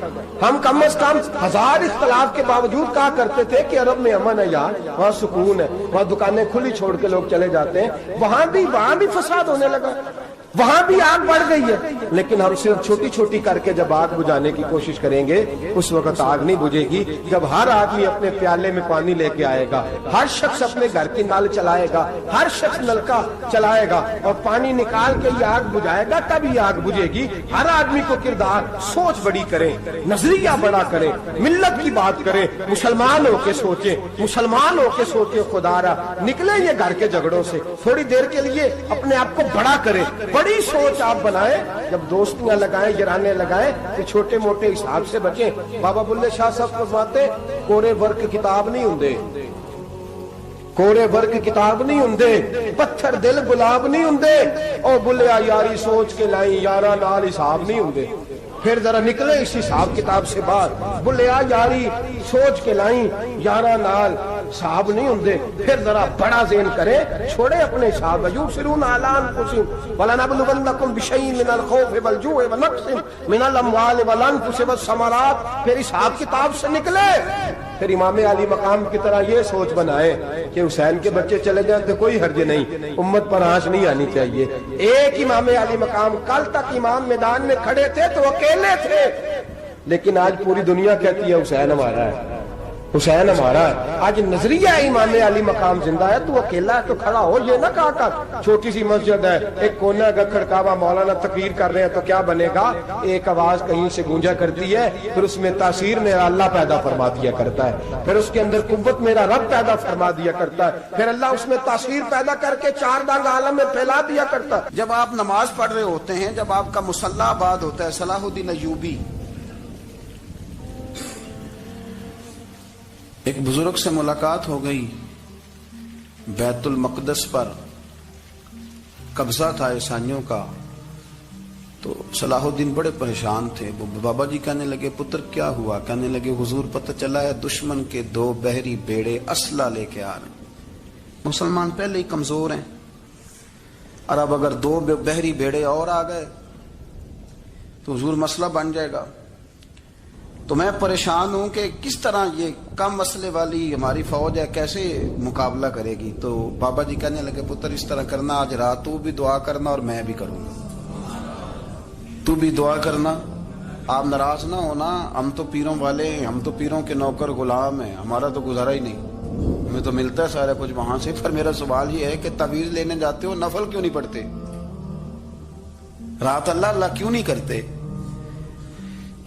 ہم کم از کم 1000 اختلاف کے باوجود کہا کرتے تھے کہ عرب میں امن ہے یار، وہاں سکون ہے، وہاں دکانیں کھلی چھوڑ کے لوگ چلے جاتے ہیں. وہاں بھی فساد ہونے لگا، وہاں بھی آگ بڑھ گئی ہے. لیکن ہم صرف چھوٹی چھوٹی کر کے جب آگ بجھانے کی کوشش کریں گے، اس وقت آگ نہیں بجھے گی جب ہر آدمی اپنے پیالے میں پانی لے کے آئے گا، ہر شخص اپنے گھر کی نل چلائے گا، ہر شخص نلکا چلائے گا اور پانی نکال کے یہ آگ بجھائے گا، تب یہ آگ بجھے گی. ہر آدمی کو کردار سوچ بڑی کرے، نظریہ بڑا کرے، ملت کی بات کرے، مسلمان ہو کے سوچے، مسلمان ہو کے سوچے. خدا را نکلے یہ گھر کے جھگڑوں سے، تھوڑی دیر کے لیے اپنے آپ کو بڑا کرے، بڑی سوچ آپ بنائیں. جب دوستیاں لگائیں، یارانے لگائیں کہ چھوٹے موٹے حساب سے بچیں. بابا بلے شاہ صاحب فرماتے کوڑے ورک کتاب نہیں ہوندے، کوڑے ورگ کتاب نہیں ہوندے، پتھر دل گلاب نہیں ہوندے، او بلیا یاری سوچ کے لائی یارا نال حساب نہیں ہوندے۔ پھر ذرا نکلے اس حساب کتاب سے باہر، بلیا یاری سوچ کے لائیں یارا نال حساب نہیں ہوندے۔ پھر ذرا بڑا ذہن کرے، چھوڑے اپنے حساب۔ یبصرون علی انفسہم ولنبلونکم بشیء من الخوف والجوع ونقص من الاموال والانفس والثمرات۔ پھر حساب کتاب سے نکلے، پھر امام علی مقام کی طرح یہ سوچ بنائے کہ حسین کے بچے چلے جائیں تو کوئی حرج نہیں، امت پر آنچ نہیں آنی چاہیے۔ ایک امام علی مقام، کل تک امام میدان میں کھڑے تھے تو اکیلے تھے، لیکن آج پوری دنیا کہتی ہے حسین ہمارا ہے، حسین ہمارا ہے۔ آج نظریہ امام علی مقام زندہ ہے، تو اکیلا ہے تو کھڑا ہو، یہ نہ کہا کر چھوٹی سی مسجد ہے، ایک کونا کا کھڑکاوا، مولانا تقریر کر رہے ہیں تو کیا بنے گا؟ ایک آواز کہیں سے گونجا کرتی ہے، پھر اس میں تاثیر میرا اللہ پیدا فرما دیا کرتا ہے، پھر اس کے اندر قوت میرا رب پیدا فرما دیا کرتا ہے، پھر اللہ اس میں تاثیر پیدا کر کے چار دانگ عالم میں پھیلا دیا کرتا ہے۔ جب آپ نماز پڑھ رہے ہوتے ہیں، جب آپ کا مصلی آباد ہوتا ہے، صلاح الدین ایوبی ایک بزرگ سے ملاقات ہو گئی، بیت المقدس پر قبضہ تھا عیسائیوں کا، تو صلاح الدین بڑے پریشان تھے۔ وہ بابا جی کہنے لگے پتر کیا ہوا؟ کہنے لگے حضور پتہ چلا ہے دشمن کے 2 بحری بیڑے اسلحہ لے کے آ رہے ہیں، مسلمان پہلے ہی کمزور ہیں، اور اب اگر 2 بحری بیڑے اور آ گئے تو حضور مسئلہ بن جائے گا۔ تو میں پریشان ہوں کہ کس طرح یہ کم مسئلے والی ہماری فوج ہے کیسے مقابلہ کرے گی۔ تو بابا جی کہنے لگے پتر اس طرح کرنا، آج رات تو بھی دعا کرنا اور میں بھی کروں گا، تو بھی دعا کرنا، آپ ناراض نہ ہونا، ہم تو پیروں والے ہیں، ہم تو پیروں کے نوکر غلام ہیں، ہمارا تو گزارا ہی نہیں، ہمیں تو ملتا ہے سارا کچھ وہاں سے۔ پھر میرا سوال یہ ہے کہ تعویذ لینے جاتے ہو، نفل کیوں نہیں پڑھتے؟ رات اللہ اللہ کیوں نہیں کرتے؟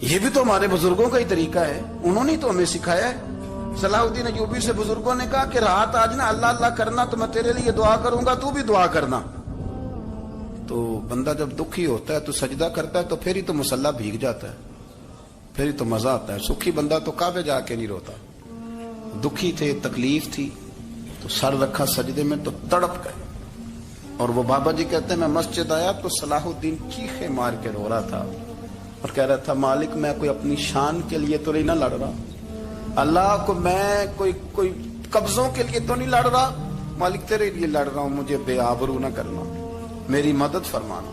یہ بھی تو ہمارے بزرگوں کا ہی طریقہ ہے، انہوں نے تو ہمیں سکھایا ہے۔ صلاح الدین ایوبی سے بزرگوں نے کہا کہ رات آج نا اللہ اللہ کرنا، تو میں تیرے لیے دعا کروں گا، تو بھی دعا کرنا۔ تو بندہ جب دکھی ہوتا ہے تو سجدہ کرتا ہے، تو پھر ہی تو مصلی بھیگ جاتا ہے، پھر ہی تو مزہ آتا ہے۔ سکھی بندہ تو کعبے جا کے نہیں روتا، دکھی تھے، تکلیف تھی، تو سر رکھا سجدے میں تو تڑپ گئے۔ اور وہ بابا جی کہتے ہیں میں مسجد آیا تو صلاح الدین چیخے مار کے رو رہا تھا اور کہہ رہا تھا مالک میں کوئی اپنی شان کے لیے تو نہیں نہ لڑ رہا، اللہ کو میں کوئی قبضوں کے لیے تو نہیں لڑ رہا، مالک تیرے لیے لڑ رہا ہوں، مجھے بے آبرو نہ کرنا، میری مدد فرمانا۔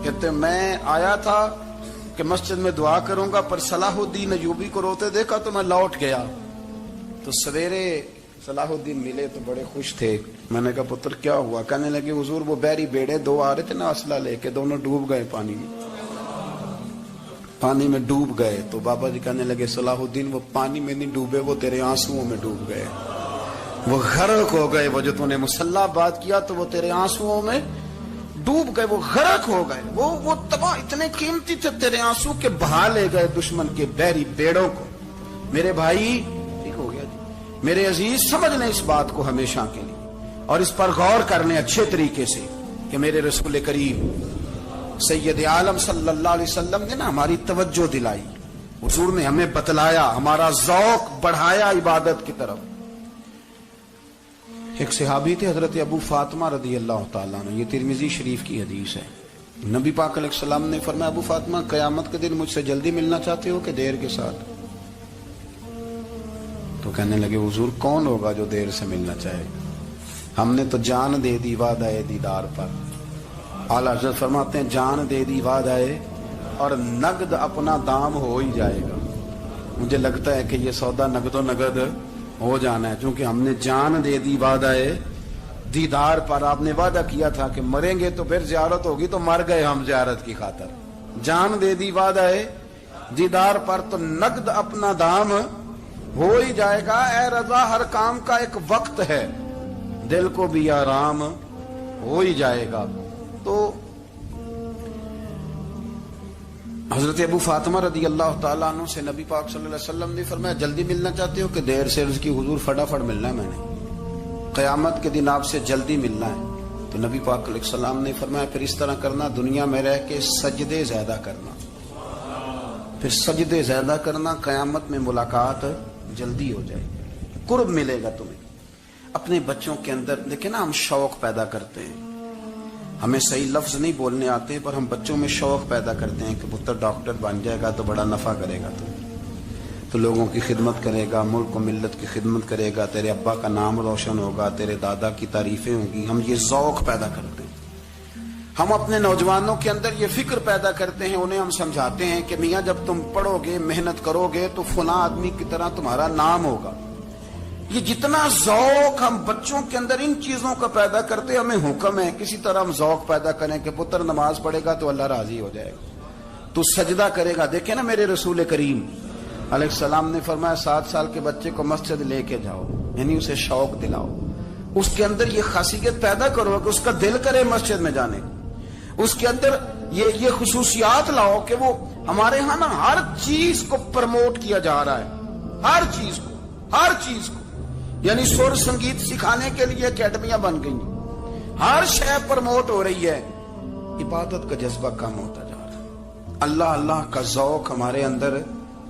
کہتے ہیں میں آیا تھا کہ مسجد میں دعا کروں گا، پر صلاح الدین ایوبی کو روتے دیکھا تو میں لوٹ گیا۔ تو سویرے صلاح الدین ملے تو بڑے خوش تھے۔ میں نے کہا پتر کیا ہوا؟ کہنے لگے حضور وہ بحری بیڑے 2 آ رہے تھے نا اسلحہ لے کے، دونوں ڈوب گئے پانی میں ڈوب گئے۔ تو بابا جی کہنے لگے صلاح الدین وہ پانی میں نہیں ڈوبے، وہ تیرے آنسوؤں میں ڈوب گئے، وہ غرق ہو گئے، وہ جو تو نے مصلی بات کیا تو وہ تیرے آنسوؤں میں ڈوب گئے، وہ غرق ہو گئے، وہ تباہ، اتنے قیمتی تھے تیرے آنسو کے بہا لے گئے دشمن کے بحری بیڑوں کو۔ میرے بھائی ٹھیک ہو گیا جی، میرے عزیز سمجھ لیں اس بات کو ہمیشہ کے لیے، اور اس پر غور کر لیں اچھے طریقے سے کہ میرے رسول کریم سید عالم صلی اللہ علیہ وسلم نے نا ہماری توجہ دلائی، حضور نے ہمیں بتلایا، ہمارا ذوق بڑھایا عبادت کی طرف۔ ایک صحابی تھے حضرت ابو فاطمہ رضی اللہ تعالیٰ عنہ، یہ ترمذی شریف کی حدیث ہے۔ نبی پاک علیہ السلام نے فرمایا ابو فاطمہ قیامت کے دن مجھ سے جلدی ملنا چاہتے ہو کہ دیر کے ساتھ؟ تو کہنے لگے حضور کون ہوگا جو دیر سے ملنا چاہے، ہم نے تو جان دے دی وعدہ دیدار پر۔ اعلیٰ حضرت فرماتے ہیں جان دے دی وعدہ اور نقد اپنا دام ہو ہی جائے گا۔ مجھے لگتا ہے کہ یہ سودا نقد و نقد ہو جانا ہے، چونکہ ہم نے جان دے دی وعدہ دیدار پر۔ آپ نے وعدہ کیا تھا کہ مریں گے تو پھر زیارت ہوگی، تو مر گئے ہم زیارت کی خاطر۔ جان دے دی وعدہ دیدار پر، تو نقد اپنا دام ہو ہی جائے گا۔ اے رضا ہر کام کا ایک وقت ہے، دل کو بھی آرام ہو ہی جائے گا۔ تو حضرت ابو فاطمہ رضی اللہ تعالیٰ عنہ سے نبی پاک صلی اللہ علیہ وسلم نے فرمایا جلدی ملنا چاہتے ہو کہ دیر سے؟ عرض کی حضور فٹافٹ ملنا ہے، میں نے قیامت کے دن آپ سے جلدی ملنا ہے۔ تو نبی پاک علیہ السلام نے فرمایا پھر اس طرح کرنا، دنیا میں رہ کے سجدے زیادہ کرنا، پھر سجدے زیادہ کرنا، قیامت میں ملاقات جلدی ہو جائے گی، قرب ملے گا تمہیں۔ اپنے بچوں کے اندر دیکھیں نا، ہم شوق پیدا کرتے ہیں، ہمیں صحیح لفظ نہیں بولنے آتے پر ہم بچوں میں شوق پیدا کرتے ہیں کہ پتر ڈاکٹر بن جائے گا تو بڑا نفع کرے گا، تو لوگوں کی خدمت کرے گا، ملک و ملت کی خدمت کرے گا، تیرے ابا کا نام روشن ہوگا، تیرے دادا کی تعریفیں ہوں گی. ہم یہ ذوق پیدا کرتے ہیں. ہم اپنے نوجوانوں کے اندر یہ فکر پیدا کرتے ہیں، انہیں ہم سمجھاتے ہیں کہ میاں جب تم پڑھو گے، محنت کرو گے تو فلاں آدمی کی طرح تمہارا نام ہوگا. یہ جتنا ذوق ہم بچوں کے اندر ان چیزوں کا پیدا کرتے، ہمیں حکم ہے کسی طرح ہم ذوق پیدا کریں کہ پتر نماز پڑھے گا تو اللہ راضی ہو جائے گا، تو سجدہ کرے گا. دیکھیں نا میرے رسول کریم علیہ السلام نے فرمایا 7 سال کے بچے کو مسجد لے کے جاؤ، یعنی اسے شوق دلاؤ، اس کے اندر یہ خاصیت پیدا کرو کہ اس کا دل کرے مسجد میں جانے کو، اس کے اندر یہ خصوصیات لاؤ کہ وہ ہمارے ہاں نا ہر چیز کو پروموٹ کیا جا رہا ہے، ہر چیز کو یعنی سر سنگیت سکھانے کے لیے اکیڈمیاں بن گئی، ہر شے پروموٹ ہو رہی ہے. عبادت کا جذبہ کم ہوتا جا رہا ہے، اللہ کا ذوق ہمارے اندر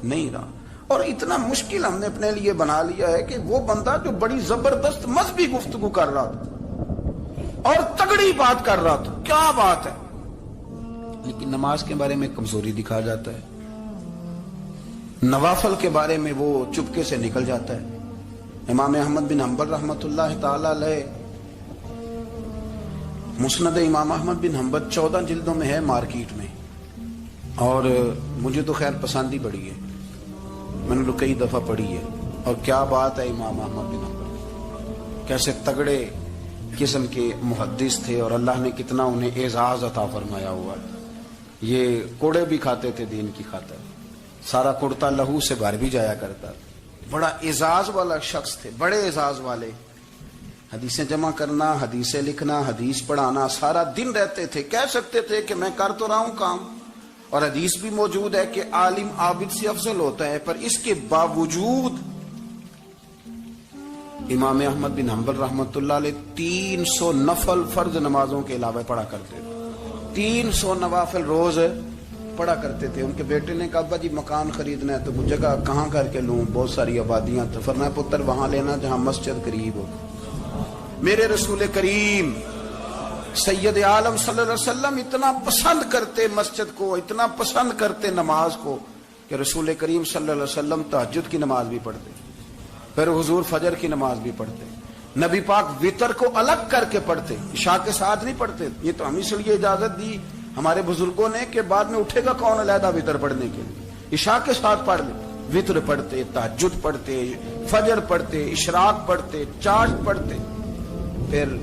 نہیں رہا. اور اتنا مشکل ہم نے اپنے لیے بنا لیا ہے کہ وہ بندہ جو بڑی زبردست مذہبی گفتگو کر رہا تھا اور تگڑی بات کر رہا تھا، کیا بات ہے، لیکن نماز کے بارے میں کمزوری دکھا جاتا ہے، نوافل کے بارے میں وہ چپکے سے نکل جاتا ہے. امام احمد بن حنبل رحمۃ اللہ تعالی علیہ، مسند امام احمد بن حنبل 14 جلدوں میں ہے مارکیٹ میں، اور مجھے تو خیر پسند ہی بڑی ہے، میں نے تو کئی دفعہ پڑھی ہے. اور کیا بات ہے، امام احمد بن حنبل کیسے تگڑے قسم کے محدث تھے اور اللہ نے کتنا انہیں اعزاز عطا فرمایا ہوا. یہ کوڑے بھی کھاتے تھے دین کی خاطر، سارا کرتا لہو سے بھر بھی جایا کرتا، بڑا اعزاز والا شخص تھے، بڑے اعزاز والے. حدیثیں جمع کرنا، حدیثیں لکھنا، حدیث پڑھانا، سارا دن رہتے تھے. کہہ سکتے تھے کہ میں کر تو رہا ہوں کام، اور حدیث بھی موجود ہے کہ عالم عابد سے افضل ہوتا ہے، پر اس کے باوجود امام احمد بن حنبل رحمۃ اللہ علیہ 300 نفل فرض نمازوں کے علاوہ پڑھا کرتے تھے، 300 نوافل روز پڑھا کرتے تھے. ان کے بیٹے نے کہا ابا جی مکان خریدنا ہے تو وہ جگہ کہاں کر کے لوں، بہت ساری آبادیاں، تو فرمایا پتر وہاں لینا جہاں مسجد قریب ہو. میرے رسول کریم سید عالم صلی اللہ علیہ وسلم اتنا پسند کرتے مسجد کو، اتنا پسند کرتے نماز کو کہ رسول کریم صلی اللہ علیہ وسلم تہجد کی نماز بھی پڑھتے، پھر حضور فجر کی نماز بھی پڑھتے. نبی پاک وتر کو الگ کر کے پڑھتے، عشاء کے ساتھ نہیں پڑھتے. یہ تو ہم اس لیے اجازت دی ہمارے بزرگوں نے کہ بعد میں اٹھے گا کون علیحدہ وتر پڑھنے کے لیے، عشاء کے ساتھ پڑھ لے. وتر پڑھتے، تہجد پڑھتے، فجر پڑھتے، اشراق پڑھتے، چاشت پڑھتے، پھر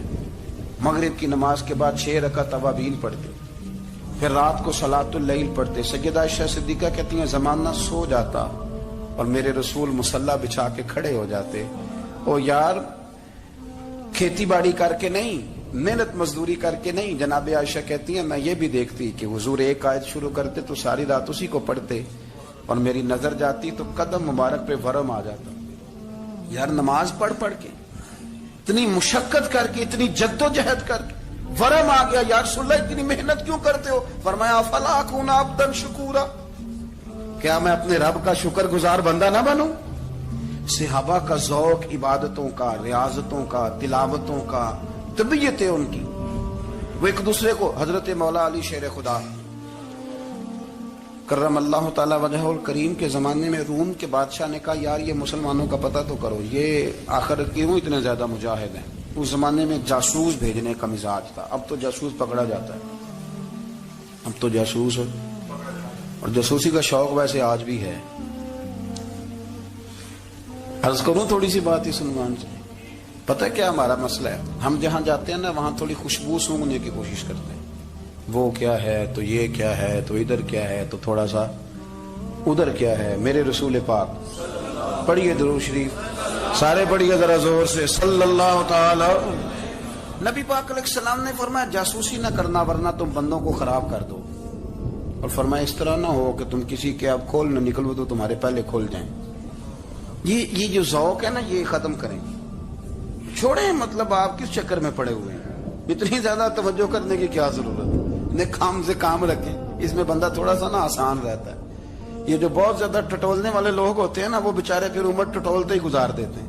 مغرب کی نماز کے بعد 6 رکعت اوابین پڑھتے، پھر رات کو صلاۃ اللیل پڑھتے. سیدہ عائشہ صدیقہ کہتی ہیں زمانہ سو جاتا اور میرے رسول مصلی بچھا کے کھڑے ہو جاتے. او یار کھیتی باڑی کر کے نہیں، محنت مزدوری کر کے نہیں. جناب عائشہ کہتی ہیں میں یہ بھی دیکھتی کہ حضور ایک آیت شروع کرتے تو ساری رات اسی کو پڑھتے، اور میری نظر جاتی تو قدم مبارک پہ ورم آ جاتا. یار نماز پڑھ کے اتنی مشقت کر کے، اتنی جد و جہد کر کے ورم آ گیا، یا رسول اللہ اتنی محنت کیوں کرتے ہو؟ فرمایا افلا اکون عبدا شکورا، کیا میں اپنے رب کا شکر گزار بندہ نہ بنوں؟ صحابہ کا ذوق عبادتوں کا، ریاضتوں کا، تلاوتوں کا، طبیعت ہے ان کی. وہ ایک دوسرے کو، حضرت مولا علی شیر خدا کرم اللہ تعالی وجہ الکریم کے زمانے میں روم کے بادشاہ نے کہا یار یہ مسلمانوں کا پتہ تو کرو، یہ آخر کیوں اتنے زیادہ مجاہد ہیں. اس زمانے میں جاسوس بھیجنے کا مزاج تھا، اب تو جاسوس پکڑا جاتا ہے، اب تو جاسوس، اور جاسوسی کا شوق ویسے آج بھی ہے. عرض کروں تھوڑی سی بات اس عنوان سے. پتہ کیا ہمارا مسئلہ ہے؟ ہم جہاں جاتے ہیں نا وہاں تھوڑی خوشبو سونگنے کی کوشش کرتے ہیں. وہ کیا ہے تو یہ کیا ہے تو ادھر کیا ہے تو تھوڑا سا ادھر کیا ہے. میرے رسول پاک پڑھیے درود شریف، سارے پڑھیے ذرا زور سے، صلی اللہ تعالی. نبی پاک علیہ السلام نے فرمایا جاسوسی نہ کرنا ورنہ تم بندوں کو خراب کر دو، اور فرمایا اس طرح نہ ہو کہ تم کسی کے اب کھول نہ نکلو تو تمہارے پہلے کھول جائیں. یہ جو ذوق ہے نا یہ ختم کریں، چھوڑیں. مطلب آپ کس چکر میں پڑے ہوئے ہیں؟ اتنی زیادہ توجہ کرنے کی کیا ضرورت ہے؟ کام سے کام رکھیں، اس میں بندہ تھوڑا سا نا آسان رہتا ہے. یہ جو بہت زیادہ ٹٹولنے والے لوگ ہوتے ہیں نا وہ بےچارے پھر عمر ٹٹولتے ہی گزار دیتے ہیں.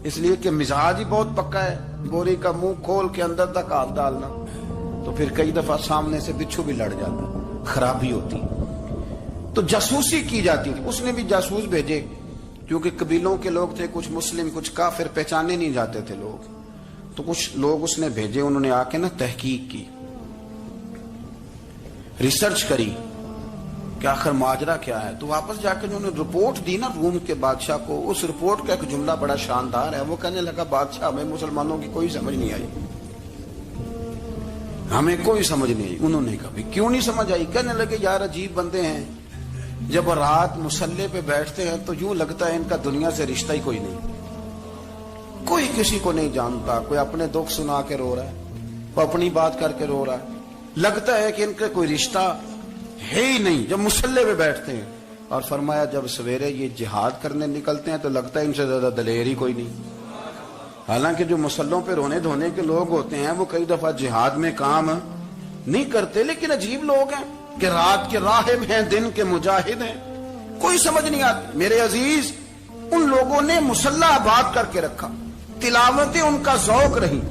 اس لیے کہ مزاج ہی بہت پکا ہے، بوری کا منہ کھول کے اندر تک ہاتھ ڈالنا، تو پھر کئی دفعہ سامنے سے بچھو بھی لڑ جاتا، خرابی ہوتی۔ تو جاسوسی کی جاتی تھی، اس نے بھی جاسوس بھیجے، کیونکہ قبیلوں کے لوگ تھے، کچھ مسلم کچھ کافر، پہچانے نہیں جاتے تھے لوگ، تو کچھ لوگ اس نے بھیجے، انہوں نے آ کے نا تحقیق کی، ریسرچ کری کہ آخر ماجرا کیا ہے۔ تو واپس جا کے انہوں نے رپورٹ دی نا روم کے بادشاہ کو، اس رپورٹ کا ایک جملہ بڑا شاندار ہے، وہ کہنے لگا بادشاہ ہمیں مسلمانوں کی کوئی سمجھ نہیں آئی، ہمیں کوئی سمجھ نہیں آئی۔ انہوں نے کہا کیوں نہیں سمجھ آئی؟ کہنے لگے یار عجیب بندے ہیں، جب رات مسلح پہ بیٹھتے ہیں تو یوں لگتا ہے ان کا دنیا سے رشتہ ہی کوئی نہیں، کوئی کسی کو نہیں جانتا، کوئی اپنے دکھ سنا کے رو رہا ہے، کوئی اپنی بات کر کے رو رہا ہے، لگتا ہے کہ ان کا کوئی رشتہ ہے ہی نہیں جب مسلح پہ بیٹھتے ہیں۔ اور فرمایا جب سویرے یہ جہاد کرنے نکلتے ہیں تو لگتا ہے ان سے زیادہ دلیر ہی کوئی نہیں۔ حالانکہ جو مسلحوں پہ رونے دھونے کے لوگ ہوتے ہیں وہ کئی دفعہ جہاد میں کام نہیں کرتے، لیکن عجیب لوگ ہیں کہ رات کے راہب ہیں، دن کے مجاہد ہیں، کوئی سمجھ نہیں آتی۔ میرے عزیز، ان لوگوں نے مسلح آباد کر کے رکھا، تلاوتیں ان کا ذوق رہی،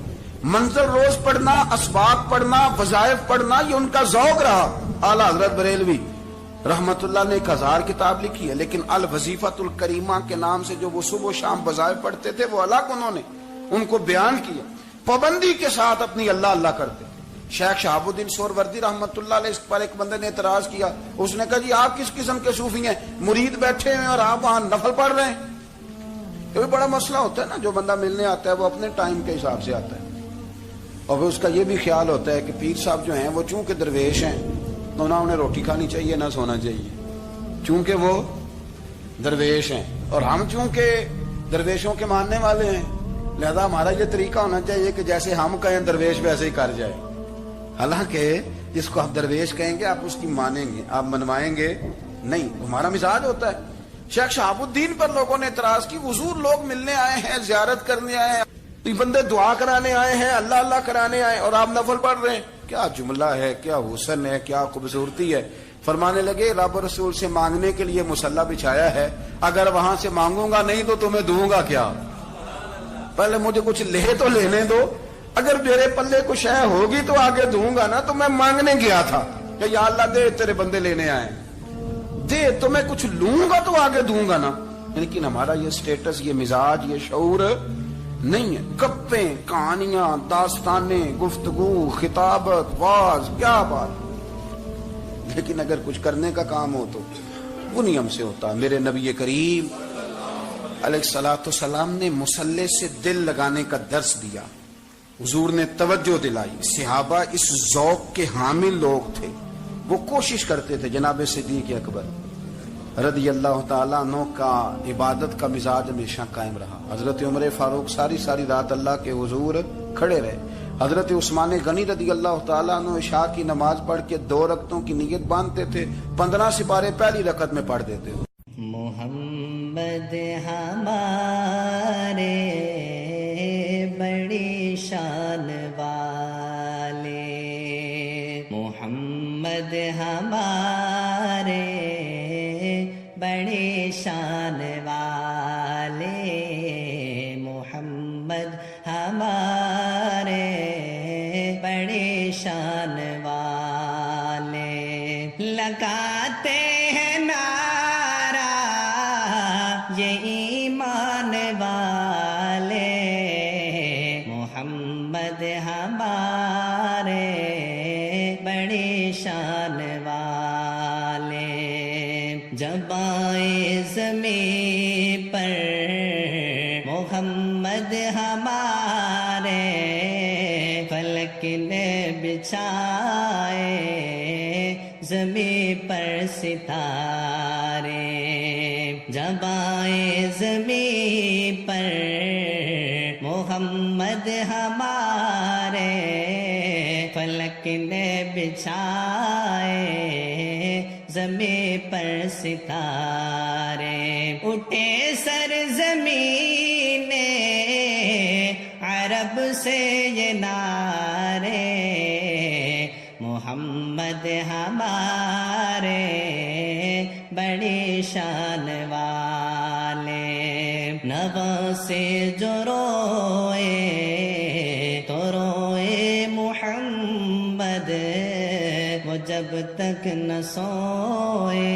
منظر روز پڑھنا، اسباق پڑھنا، وظائف پڑھنا، یہ ان کا ذوق رہا۔ اعلیٰ حضرت بریلوی رحمت اللہ نے 1000 کتاب لکھی ہے، لیکن الوظیفۃ الکریمہ کے نام سے جو وہ صبح و شام وظائف پڑھتے تھے وہ الگ انہوں نے ان کو بیان کیا، پابندی کے ساتھ اپنی اللہ اللہ کرتے۔ شیخ شہاب الدین سہروردی رحمت اللہ علیہ، اس پر ایک بندے نے اعتراض کیا، اس نے کہا جی آپ کس قسم کے صوفی ہیں، مرید بیٹھے ہیں اور آپ وہاں نفل پڑھ رہے ہیں؟ یہ بھی بڑا مسئلہ ہوتا ہے نا، جو بندہ ملنے آتا ہے وہ اپنے ٹائم کے حساب سے آتا ہے، اور پھر اس کا یہ بھی خیال ہوتا ہے کہ پیر صاحب جو ہیں وہ چونکہ درویش ہیں تو نہ انہیں روٹی کھانی چاہیے نہ سونا چاہیے، چونکہ وہ درویش ہیں، اور ہم چونکہ درویشوں کے ماننے والے ہیں لہذا ہمارا یہ طریقہ ہونا چاہیے کہ جیسے ہم کہیں درویش ویسے ہی کر جائے۔ حالانکہ جس کو آپ درویش کہیں گے آپ اس کی مانیں گے، آپ منوائیں گے نہیں، ہمارا مزاج ہوتا ہے۔ شیخ شہاب الدین پر لوگوں نے اعتراض کی، حضور لوگ ملنے آئے ہیں، زیارت کرنے آئے ہیں، یہ بندے دعا کرانے آئے ہیں، اللہ اللہ کرانے آئے اور آپ نفل پڑھ رہے ہیں، کیا جملہ ہے، کیا حسن ہے، کیا خوبصورتی ہے۔ فرمانے لگے رب رسول سے مانگنے کے لیے مصلی بچھایا ہے، اگر وہاں سے مانگوں گا نہیں تو تمہیں دوں گا کیا؟ پہلے مجھے کچھ لے تو لینے دو، اگر میرے پلے کچھ ہے ہوگی تو آگے دوں گا نا۔ تو میں مانگنے گیا تھا کہ یا اللہ دے تیرے بندے لینے آئے، دے تو میں کچھ لوں گا تو آگے دوں گا نا۔ لیکن ہمارا یہ سٹیٹس، یہ مزاج، یہ شعور نہیں ہے۔ گپیں، کہانیاں، داستانیں، گفتگو، خطابت، واز، کیا بات، لیکن اگر کچھ کرنے کا کام ہو تو وہ نہیں ہم سے ہوتا۔ میرے نبی کریم علیہ الصلوۃ والسلام نے مصلی سے دل لگانے کا درس دیا، حضور نے توجہ دلائی، صحابہ اس ذوق کے حامل لوگ تھے، وہ کوشش کرتے تھے۔ جناب صدیق اکبر رضی اللہ تعالیٰ عنہ کا عبادت کا مزاج ہمیشہ قائم رہا۔ حضرت عمر فاروق ساری رات اللہ کے حضور کھڑے رہے۔ حضرت عثمان غنی رضی اللہ تعالیٰ عنہ عشاء کی نماز پڑھ کے 2 رکعتوں کی نیت باندھتے تھے، 15 سپارے پہلی رکعت میں پڑھ دیتے تھے۔ محمد ہمارے بڑی شان والے، محمد ہمارے بڑی شان والے، محمد ہمارے بڑی شان والے، لگاتے ہیں نعرہ یہ ایمان والے، محمد ہمارے بڑی شان والے، جب آئے زمین پر محمد ہمارے، فلک نے بچھائے زمین پر ستارے، جب آئے زمین پر محمد ہمارے، فلک نے بچھائے زمین پر ستارے، اٹھے سرزمین عرب سے یہ نعرے، محمد ہمارے بڑی شان والے، نوا سے جو محمد وہ جب تک نہ سوئے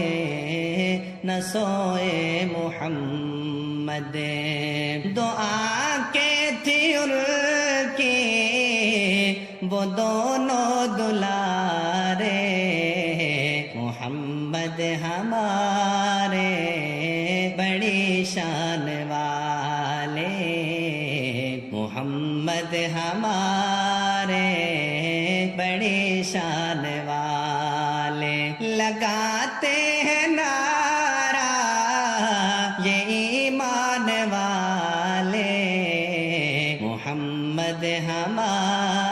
محمد دعا کے تھی ان کی وہ دونوں دلارے محمد ہمارے بڑی شان والے محمد ہمارے بڑی شان والے لگاتے ہیں نعرہ یہ ایمان والے محمد ہمارے